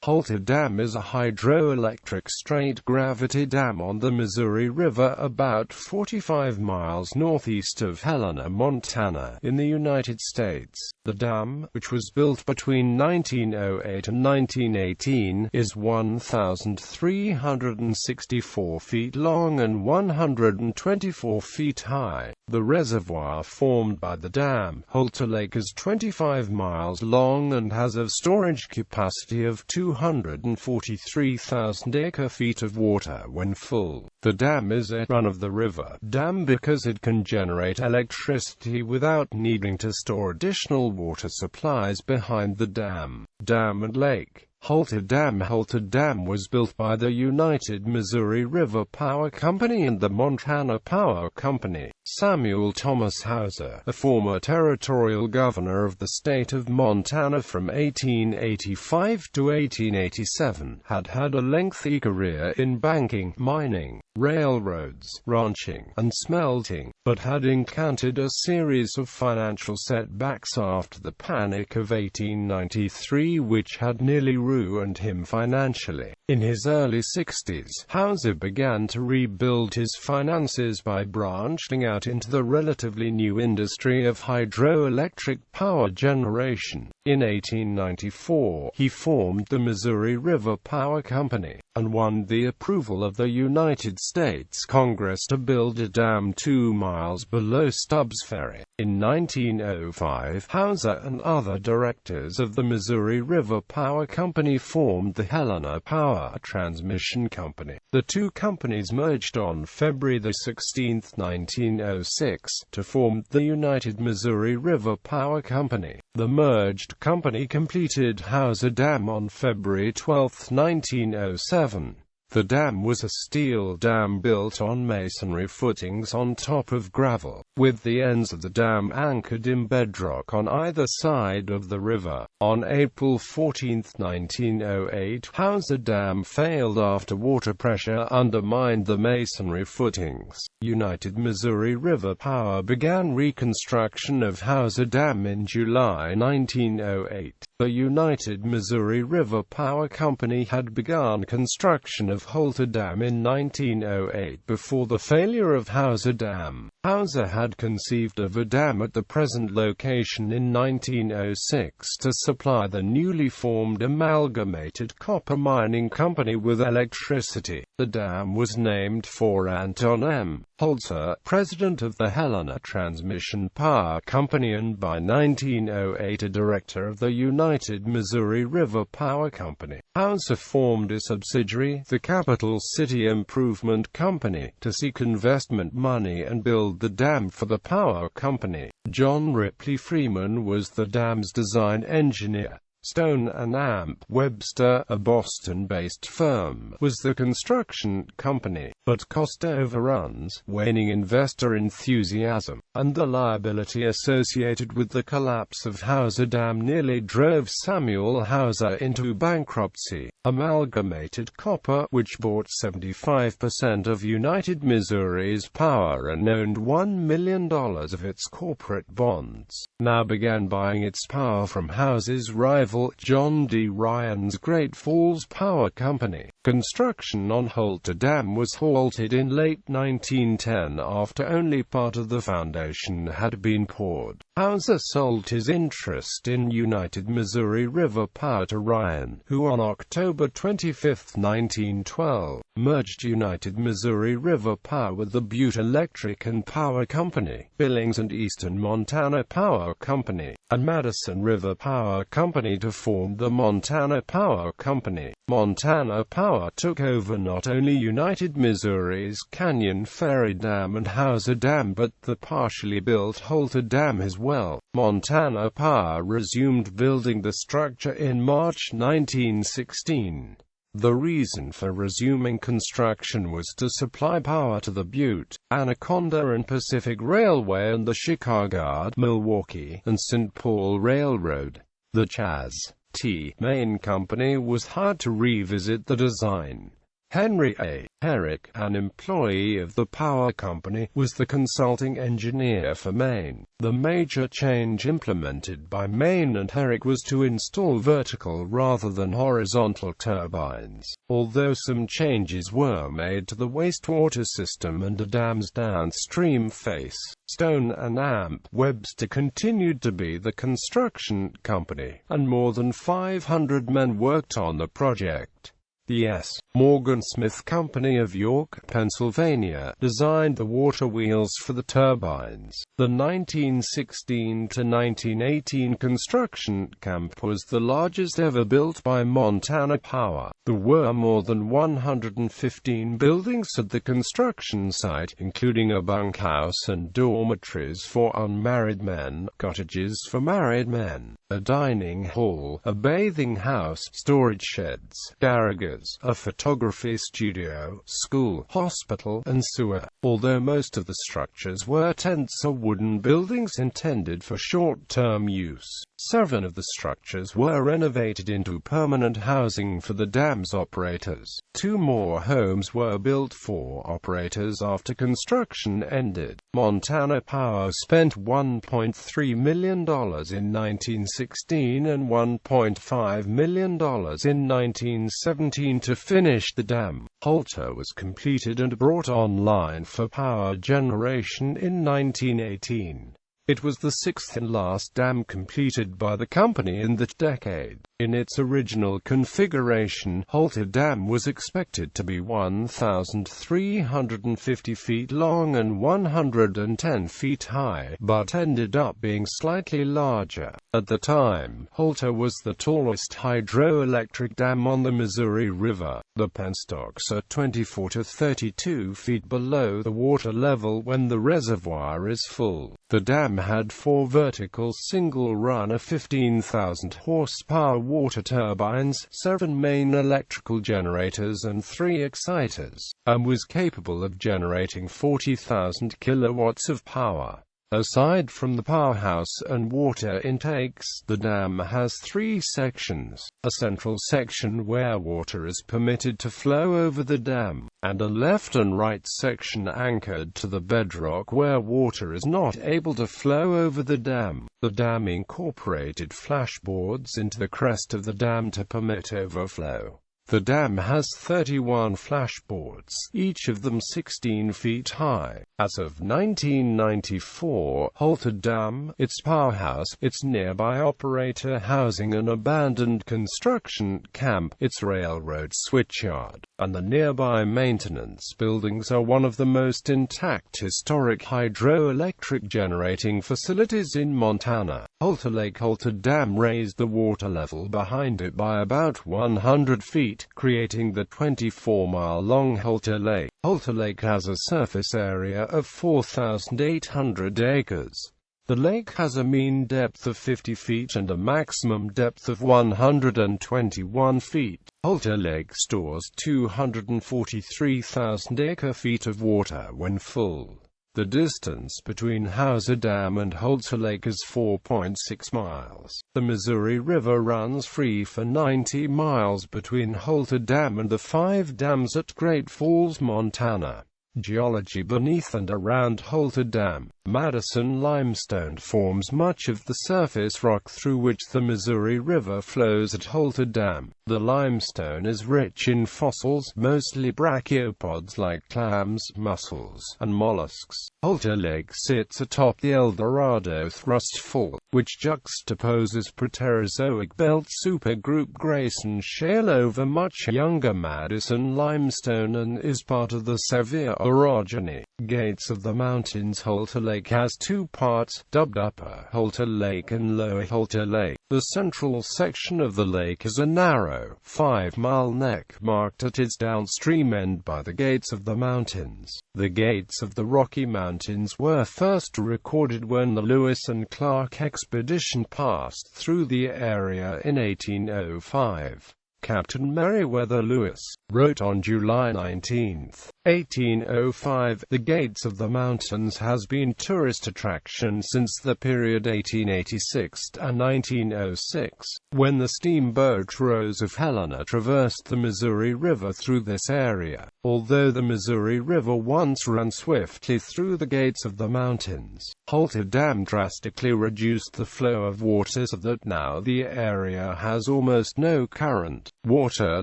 Holter Dam is a hydroelectric straight-gravity dam on the Missouri River about 45 miles northeast of Helena, Montana, in the United States. The dam, which was built between 1908 and 1918, is 1,364 feet long and 124 feet high. The reservoir formed by the dam, Holter Lake, is 25 miles long and has a storage capacity of 243,000 acre-feet of water when full. The dam is a run-of-the-river dam because it can generate electricity without needing to store additional water supplies behind the dam. Dam and Lake. Holter Dam. Holter Dam was built by the United Missouri River Power Company and the Montana Power Company. Samuel Thomas Hauser, a former territorial governor of the state of Montana from 1885 to 1887, had had a lengthy career in banking, mining, railroads, ranching, and smelting, but had encountered a series of financial setbacks after the Panic of 1893 which had nearly ruined him financially. In his early 60s, Hauser began to rebuild his finances by branching out into the relatively new industry of hydroelectric power generation. In 1894, he formed the Missouri River Power Company, and won the approval of the United States Congress to build a dam 2 miles below Stubbs Ferry. In 1905, Hauser and other directors of the Missouri River Power Company formed the Helena Power Transmission Company. The two companies merged on February 16, 1906, to form the United Missouri River Power Company. The merged company completed Holter Dam on February 12, 1907. The dam was a steel dam built on masonry footings on top of gravel, with the ends of the dam anchored in bedrock on either side of the river. On April 14, 1908, Holter Dam failed after water pressure undermined the masonry footings. United Missouri River Power began reconstruction of Holter Dam in July 1908. The United Missouri River Power Company had begun construction of Holter Dam in 1908 before the failure of Holter Dam. Hauser had conceived of a dam at the present location in 1906 to supply the newly formed Amalgamated Copper Mining Company with electricity. The dam was named for Anton M. Holter, president of the Helena Transmission Power Company and by 1908 a director of the United Missouri River Power Company. Hauser formed a subsidiary, the Capital City Improvement Company, to seek investment money and build the dam for the power company. John Ripley Freeman was the dam's design engineer. Stone and Amp Webster, a Boston-based firm, was the construction company, but cost overruns, waning investor enthusiasm, and the liability associated with the collapse of Holter Dam nearly drove Samuel Hauser into bankruptcy. Amalgamated Copper, which bought 75% of United Missouri's power and owned $1 million of its corporate bonds, now began buying its power from Hauser's rival John D. Ryan's Great Falls Power Company. Construction on Holter Dam was halted in late 1910 after only part of the foundation had been poured. Hauser sold his interest in United Missouri River Power to Ryan, who on October 25, 1912, merged United Missouri River Power with the Butte Electric and Power Company, Billings and Eastern Montana Power Company, and Madison River Power Company to form the Montana Power Company. Montana Power took over not only United Missouri's Canyon Ferry Dam and Holter Dam but the partially built Holter Dam as well. Montana Power resumed building the structure in March 1916. The reason for resuming construction was to supply power to the Butte, Anaconda and Pacific Railway and the Chicago, Milwaukee, and St. Paul Railroad. The Chas. T. Main Company was hired to revisit the design. Henry A. Herrick, an employee of the power company, was the consulting engineer for Maine. The major change implemented by Maine and Herrick was to install vertical rather than horizontal turbines. Although some changes were made to the wastewater system and the dam's downstream face, Stone and Amp Webster continued to be the construction company, and more than 500 men worked on the project. The S. Morgan Smith Company of York, Pennsylvania, designed the water wheels for the turbines. The 1916 to 1918 construction camp was the largest ever built by Montana Power. There were more than 115 buildings at the construction site, including a bunkhouse and dormitories for unmarried men, cottages for married men, a dining hall, a bathing house, storage sheds, garages, a photography studio, school, hospital, and sewer. Although most of the structures were tents or wooden buildings intended for short-term use, 7 of the structures were renovated into permanent housing for the dam's operators. 2 more homes were built for operators after construction ended. Montana Power spent $1.3 million in 1916 and $1.5 million in 1917 to finish the dam. Holter was completed and brought online for power generation in 1918. It was the 6th and last dam completed by the company in that decade. In its original configuration, Holter Dam was expected to be 1,350 feet long and 110 feet high, but ended up being slightly larger. At the time, Holter was the tallest hydroelectric dam on the Missouri River. The penstocks are 24 to 32 feet below the water level when the reservoir is full. The dam had 4 vertical single-runner 15,000 horsepower water turbines, 7 main electrical generators and 3 exciters, and was capable of generating 40,000 kilowatts of power. Aside from the powerhouse and water intakes, the dam has 3 sections: a central section where water is permitted to flow over the dam, and a left and right section anchored to the bedrock where water is not able to flow over the dam. The dam incorporated flashboards into the crest of the dam to permit overflow. The dam has 31 flashboards, each of them 16 feet high. As of 1994, Holter Dam, its powerhouse, its nearby operator housing an abandoned construction camp, its railroad switchyard, and the nearby maintenance buildings are one of the most intact historic hydroelectric generating facilities in Montana. Holter Lake Holter Dam raised the water level behind it by about 100 feet, creating the 24-mile-long Holter Lake. Holter Lake has a surface area of 4,800 acres. The lake has a mean depth of 50 feet and a maximum depth of 121 feet. Holter Lake stores 243,000 acre-feet of water when full. The distance between Holter Dam and Holter Lake is 4.6 miles. The Missouri River runs free for 90 miles between Holter Dam and the 5 dams at Great Falls, Montana. Geology beneath and around Holter Dam. Madison limestone forms much of the surface rock through which the Missouri River flows at Holter Dam. The limestone is rich in fossils, mostly brachiopods like clams, mussels, and mollusks. Holter Lake sits atop the El Dorado Thrust Fault, which juxtaposes Proterozoic belt supergroup Grayson Shale over much younger Madison limestone and is part of the Sevier orogeny. Gates of the Mountains. Holter Lake has 2 parts, dubbed Upper Holter Lake and Lower Holter Lake. The central section of the lake is a narrow, 5-mile neck marked at its downstream end by the Gates of the Mountains. The Gates of the Rocky Mountains were first recorded when the Lewis and Clark expedition passed through the area in 1805. Captain Meriwether Lewis wrote on July 19, 1805. The Gates of the Mountains has been tourist attraction since the period 1886 to 1906, when the steamboat Rose of Helena traversed the Missouri River through this area. Although the Missouri River once ran swiftly through the Gates of the Mountains, Holter Dam drastically reduced the flow of water so that now the area has almost no current. Water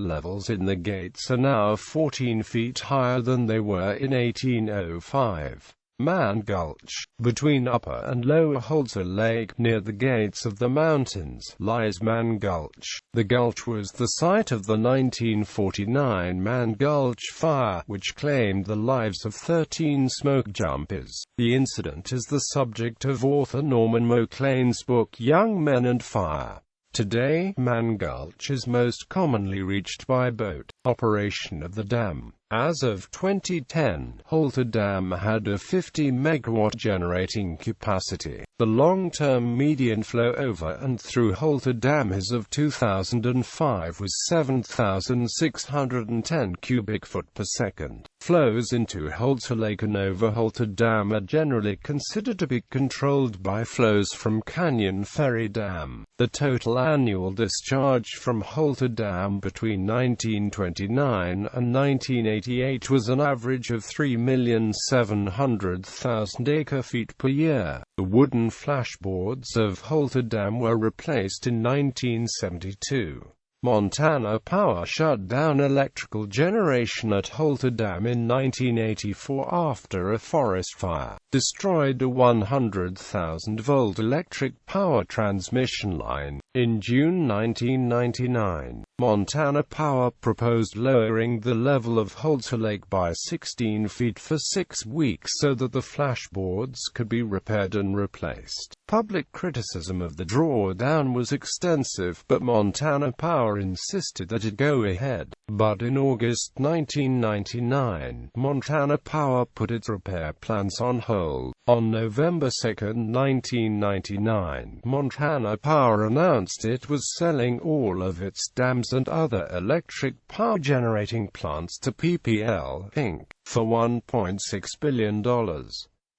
levels in the gates are now 14 feet higher than they were in 1805. Mann Gulch, between Upper and Lower Holter Lake, near the Gates of the Mountains, lies Mann Gulch. The gulch was the site of the 1949 Mann Gulch fire, which claimed the lives of 13 smoke jumpers. The incident is the subject of author Norman Maclean's book Young Men and Fire. Today, Mann Gulch is most commonly reached by boat. Operation of the dam. As of 2010, Holter Dam had a 50 megawatt generating capacity. The long-term median flow over and through Holter Dam as of 2005 was 7,610 cubic foot per second. Flows into Holter Lake and over Holter Dam are generally considered to be controlled by flows from Canyon Ferry Dam. The total annual discharge from Holter Dam between 1929 and 1988 was an average of 3,700,000 acre-feet per year. The wooden flashboards of Holter Dam were replaced in 1972. Montana Power shut down electrical generation at Holter Dam in 1984 after a forest fire destroyed a 100,000-volt electric power transmission line. In June 1999, Montana Power proposed lowering the level of Holter Lake by 16 feet for 6 weeks so that the flashboards could be repaired and replaced. Public criticism of the drawdown was extensive, but Montana Power insisted that it go ahead. But in August 1999, Montana Power put its repair plans on hold. On November 2, 1999, Montana Power announced it was selling all of its dams and other electric power generating plants to PPL, Inc. for $1.6 billion.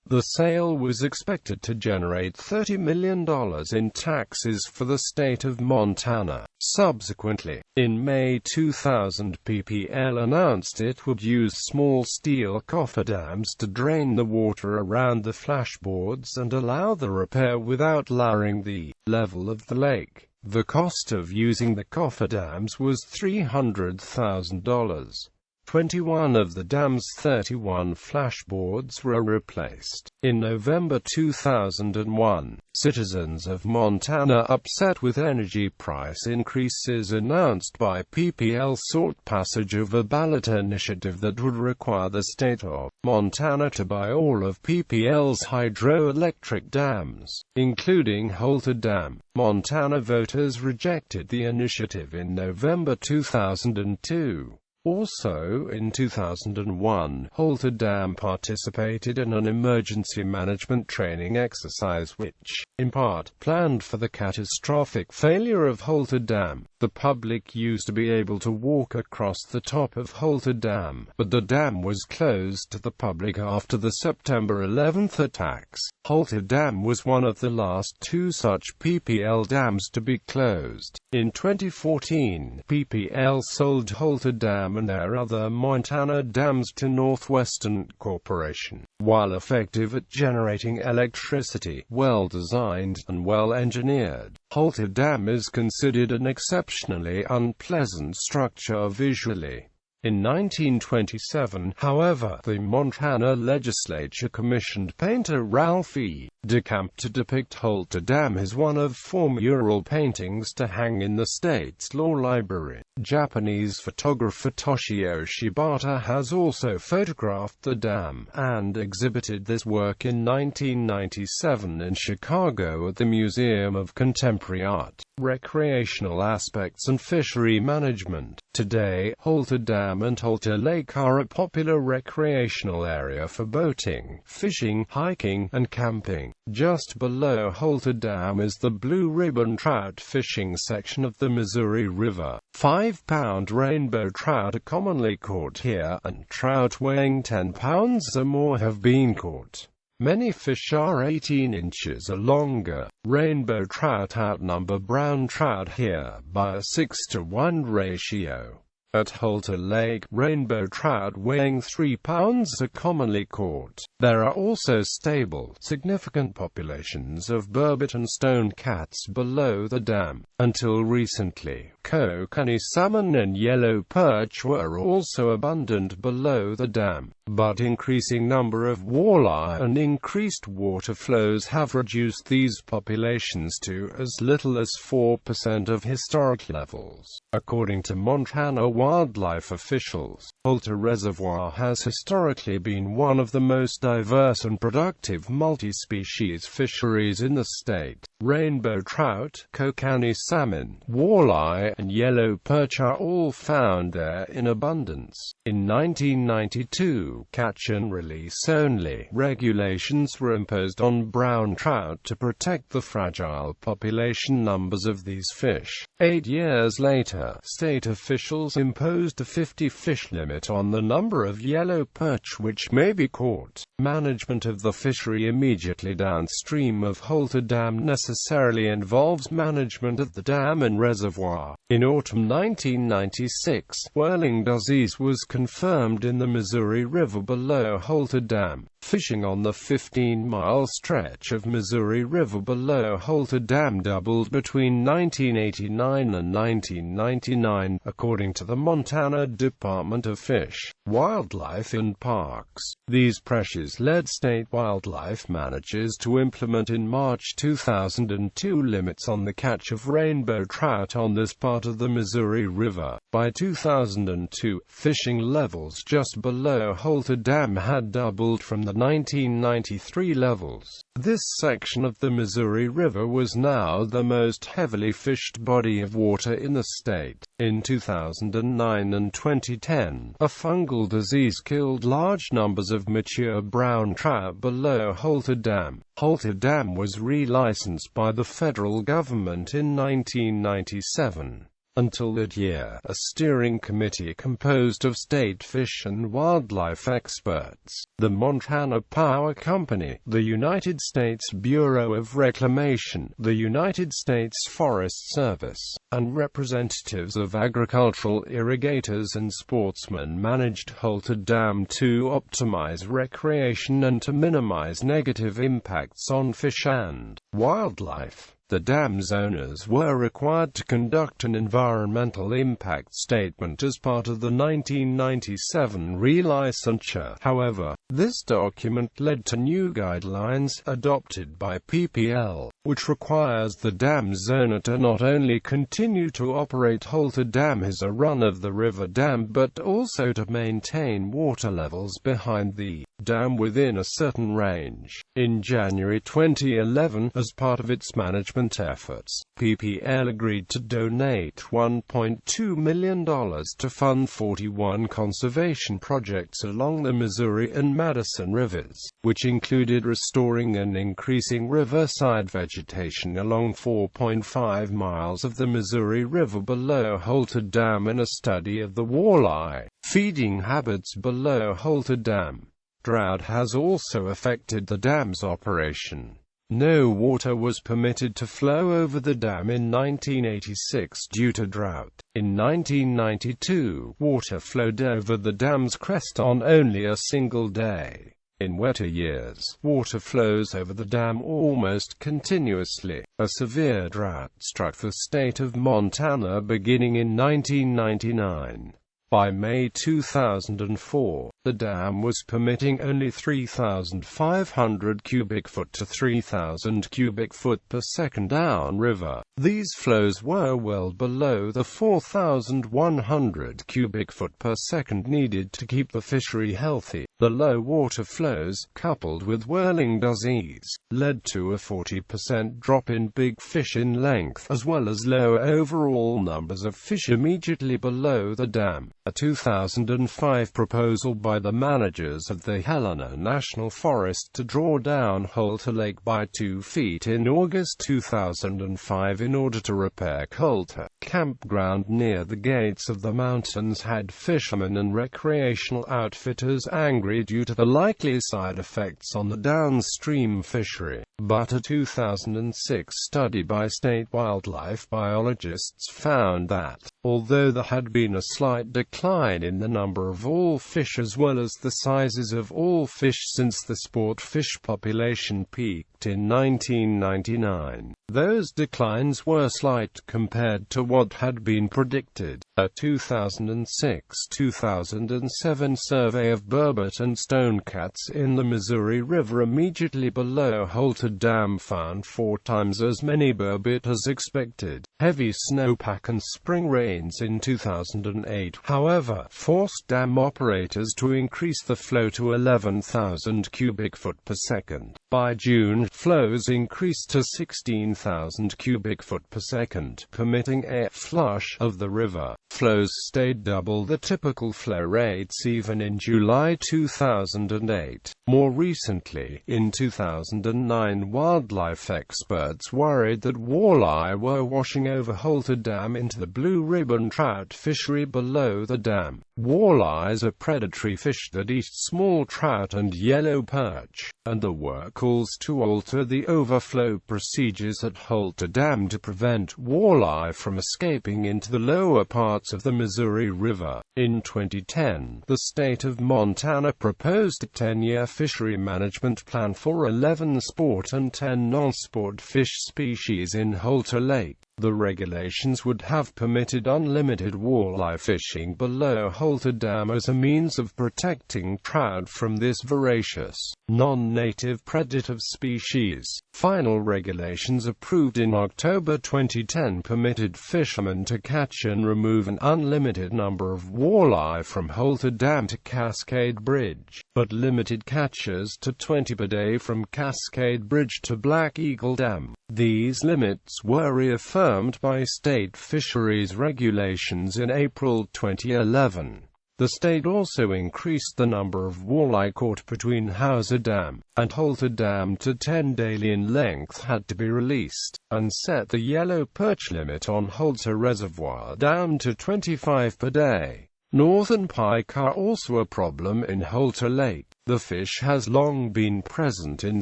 The sale was expected to generate $30 million in taxes for the state of Montana. Subsequently, in May 2000, PPL announced it would use small steel cofferdams to drain the water around the flashboards and allow the repair without lowering the level of the lake. The cost of using the cofferdams was $300,000. 21 of the dam's 31 flashboards were replaced. In November 2001, citizens of Montana, upset with energy price increases announced by PPL, sought passage of a ballot initiative that would require the state of Montana to buy all of PPL's hydroelectric dams, including Holter Dam. Montana voters rejected the initiative in November 2002. Also, in 2001, Holter Dam participated in an emergency management training exercise which, in part, planned for the catastrophic failure of Holter Dam. The public used to be able to walk across the top of Holter Dam, but the dam was closed to the public after the September 11 attacks. Holter Dam was one of the last two such PPL dams to be closed. In 2014, PPL sold Holter Dam and their other Montana dams to Northwestern Corporation. While effective at generating electricity, well-designed, and well-engineered, Holter Dam is considered an exceptionally unpleasant structure visually. In 1927, however, the Montana legislature commissioned painter Ralph E. DeCamp to depict Holter Dam as one of 4 mural paintings to hang in the state's law library. Japanese photographer Toshio Shibata has also photographed the dam, and exhibited this work in 1997 in Chicago at the Museum of Contemporary Art. Recreational aspects and fishery management. Today, Holter Dam and Holter Lake are a popular recreational area for boating, fishing, hiking, and camping. fishing. Just below Holter Dam is the Blue Ribbon trout fishing section of the Missouri River. 5-pound rainbow trout are commonly caught here, and trout weighing 10 pounds or more have been caught. Many fish are 18 inches or longer. Rainbow trout outnumber brown trout here by a 6-to-1 ratio. At Holter Lake, rainbow trout weighing 3 pounds are commonly caught. There are also stable, significant populations of burbot and stone cats below the dam. Until recently, kokanee salmon and yellow perch were also abundant below the dam, but increasing number of walleye and increased water flows have reduced these populations to as little as 4% of historic levels. According to Montana wildlife officials, Holter Reservoir has historically been one of the most diverse and productive multi-species fisheries in the state. Rainbow trout, kokanee salmon, walleye, and yellow perch are all found there in abundance. In 1992, catch and release only regulations were imposed on brown trout to protect the fragile population numbers of these fish. 8 years later, state officials imposed a 50-fish limit on the number of yellow perch which may be caught. Management of the fishery immediately downstream of Holter Dam necessarily involves management of the dam and reservoir. In autumn 1996, whirling disease was confirmed in the Missouri River below Holter Dam. Fishing on the 15-mile stretch of Missouri River below Holter Dam doubled between 1989 and 1999, according to the Montana Department of Fish, Wildlife and Parks. These pressures led state wildlife managers to implement in March 2002 limits on the catch of rainbow trout on this part of the Missouri River. By 2002, fishing levels just below Holter Dam had doubled from the 1993 levels. This section of the Missouri River was now the most heavily fished body of water in the state. In 2009 and 2010, a fungal disease killed large numbers of mature brown trout below Holter Dam. Holter Dam was relicensed by the federal government in 1997. Until that year, a steering committee composed of state fish and wildlife experts, the Montana Power Company, the United States Bureau of Reclamation, the United States Forest Service, and representatives of agricultural irrigators and sportsmen managed Holter Dam to optimize recreation and to minimize negative impacts on fish and wildlife. The dam's owners were required to conduct an environmental impact statement as part of the 1997 relicensure. However, this document led to new guidelines adopted by PPL, which requires the dam's owner to not only continue to operate Holter Dam as a run-of-the-river dam but also to maintain water levels behind the dam within a certain range. In January 2011, as part of its management efforts, PPL agreed to donate $1.2 million to fund 41 conservation projects along the Missouri and Madison rivers, which included restoring and increasing riverside vegetation along 4.5 miles of the Missouri River below Holter Dam and a study of the walleye feeding habits below Holter Dam. Drought has also affected the dam's operation. No water was permitted to flow over the dam in 1986 due to drought. In 1992, water flowed over the dam's crest on only a single day. In wetter years, water flows over the dam almost continuously. A severe drought struck the state of Montana beginning in 1999. By May 2004, the dam was permitting only 3,500 cubic foot to 3,000 cubic foot per second downriver. These flows were well below the 4,100 cubic foot per second needed to keep the fishery healthy. The low water flows, coupled with whirling disease, led to a 40% drop in big fish in length, as well as low overall numbers of fish immediately below the dam. A 2005 proposal by the managers of the Helena National Forest to draw down Holter Lake by 2 feet in August 2005 in order to repair Holter campground near the gates of the mountains had fishermen and recreational outfitters angry due to the likely side effects on the downstream fishery. But a 2006 study by state wildlife biologists found that, although there had been a slight decline in the number of all fish as well as the sizes of all fish since the sport fish population peaked in 1999, those declines were slight compared to what had been predicted. A 2006-2007 survey of burbot and stonecats in the Missouri River immediately below Holter Dam found 4 times as many burbot as expected. Heavy snowpack and spring rains in 2008, however, forced dam operators to increase the flow to 11,000 cubic foot per second. By June, flows increased to 16,000 cubic foot per second, permitting a flush of the river. Flows stayed double the typical flow rates even in July 2008. More recently, in 2009, wildlife experts worried that walleye were washing over Holter Dam into the blue ribbon trout fishery below the dam. Walleyes are predatory fish that eat small trout and yellow perch, and there were calls to alter the overflow procedures at Holter Dam to prevent walleye from escaping into the lower parts of the Missouri River. In 2010, the state of Montana proposed a 10-year fishery management plan for 11 sport and 10 non-sport fish species in Holter Lake. The regulations would have permitted unlimited walleye fishing below Holter Dam as a means of protecting trout from this voracious, non-native predator species. Final regulations approved in October 2010 permitted fishermen to catch and remove an unlimited number of walleye from Holter Dam to Cascade Bridge, but limited catches to 20 per day from Cascade Bridge to Black Eagle Dam. These limits were reaffirmed by state fisheries regulations in April 2011. The state also increased the number of walleye caught between Hauser Dam and Holter Dam to 10 daily in length had to be released, and set the yellow perch limit on Holter Reservoir down to 25 per day. Northern pike are also a problem in Holter Lake. The fish has long been present in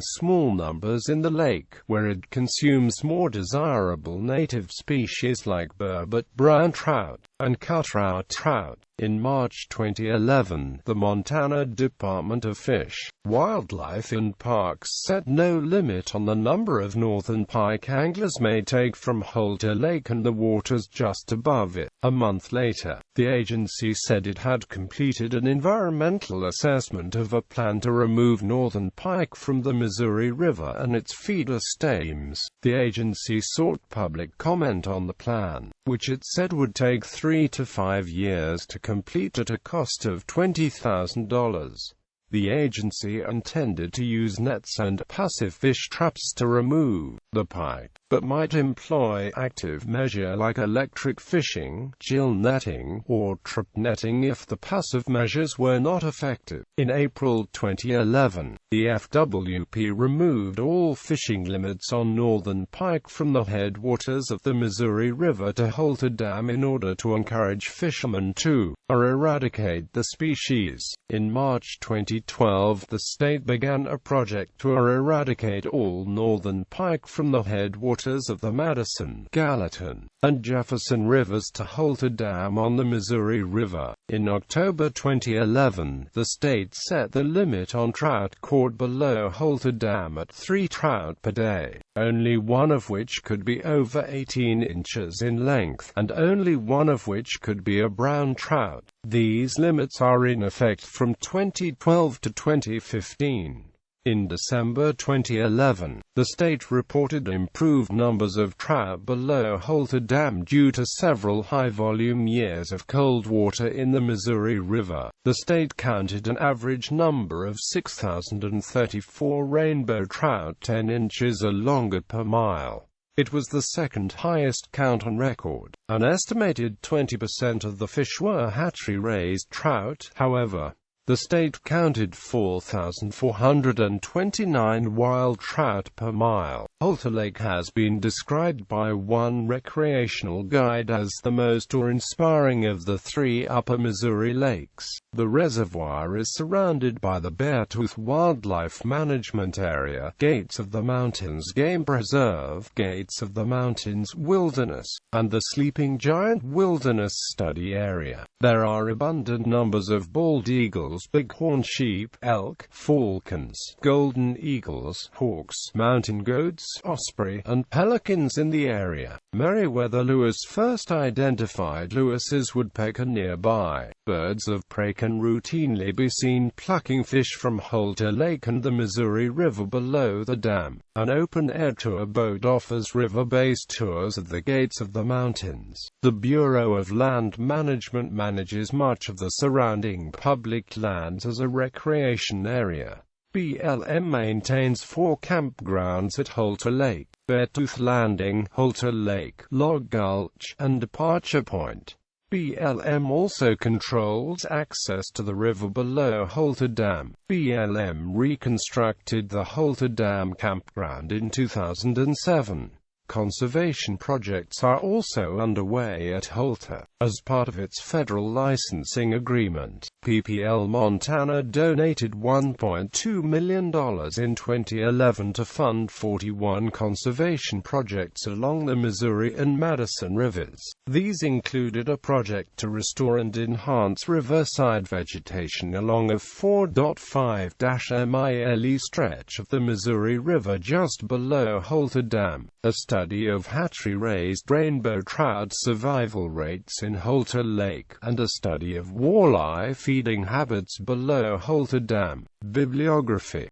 small numbers in the lake, where it consumes more desirable native species like burbot, brown trout, and cutthroat trout. In March 2011, the Montana Department of Fish, Wildlife and Parks set no limit on the number of northern pike anglers may take from Holter Lake and the waters just above it. A month later, the agency said it had completed an environmental assessment of a plan to remove northern pike from the Missouri River and its feeder streams. The agency sought public comment on the plan, which it said would take 3 to 5 years to complete at a cost of $20,000. The agency intended to use nets and passive fish traps to remove the pike, but might employ active measure like electric fishing, gill netting, or trap netting if the passive measures were not effective. In April 2011, the FWP removed all fishing limits on northern pike from the headwaters of the Missouri River to Holter Dam in order to encourage fishermen to eradicate the species. In March 2012, the state began a project to eradicate all northern pike from the headwaters of the Madison, Gallatin, and Jefferson rivers to Holter Dam on the Missouri River. In October 2011, the state set the limit on trout caught below Holter Dam at 3 trout per day, only one of which could be over 18 inches in length, and only one of which could be a brown trout. These limits are in effect from 2012 to 2015. In December 2011, the state reported improved numbers of trout below Holter Dam due to several high-volume years of cold water in the Missouri River. The state counted an average number of 6,034 rainbow trout 10 inches or longer per mile. It was the second highest count on record. An estimated 20% of the fish were hatchery-raised trout, however. The state counted 4,429 wild trout per mile. Holter Lake has been described by one recreational guide as the most awe-inspiring of the three upper Missouri lakes. The reservoir is surrounded by the Beartooth Wildlife Management Area, Gates of the Mountains Game Preserve, Gates of the Mountains Wilderness, and the Sleeping Giant Wilderness Study Area. There are abundant numbers of bald eagles, bighorn sheep, elk, falcons, golden eagles, hawks, mountain goats, osprey, and pelicans in the area. Meriwether Lewis first identified Lewis's woodpecker nearby. Birds of prey can routinely be seen plucking fish from Holter Lake and the Missouri River below the dam. An open-air tour boat offers river-based tours at the Gates of the Mountains. The Bureau of Land Management manages much of the surrounding public lands as a recreation area. BLM maintains 4 campgrounds at Holter Lake: Beartooth Landing, Holter Lake, Log Gulch, and Departure Point. BLM also controls access to the river below Holter Dam. BLM reconstructed the Holter Dam campground in 2007. Conservation projects are also underway at Holter. As part of its federal licensing agreement, PPL Montana donated $1.2 million in 2011 to fund 41 conservation projects along the Missouri and Madison rivers. These included a project to restore and enhance riverside vegetation along a 4.5-mile stretch of the Missouri River just below Holter Dam, a study of hatchery-raised rainbow trout survival rates in Holter Lake, and a study of walleye feeding habits below Holter Dam. Bibliography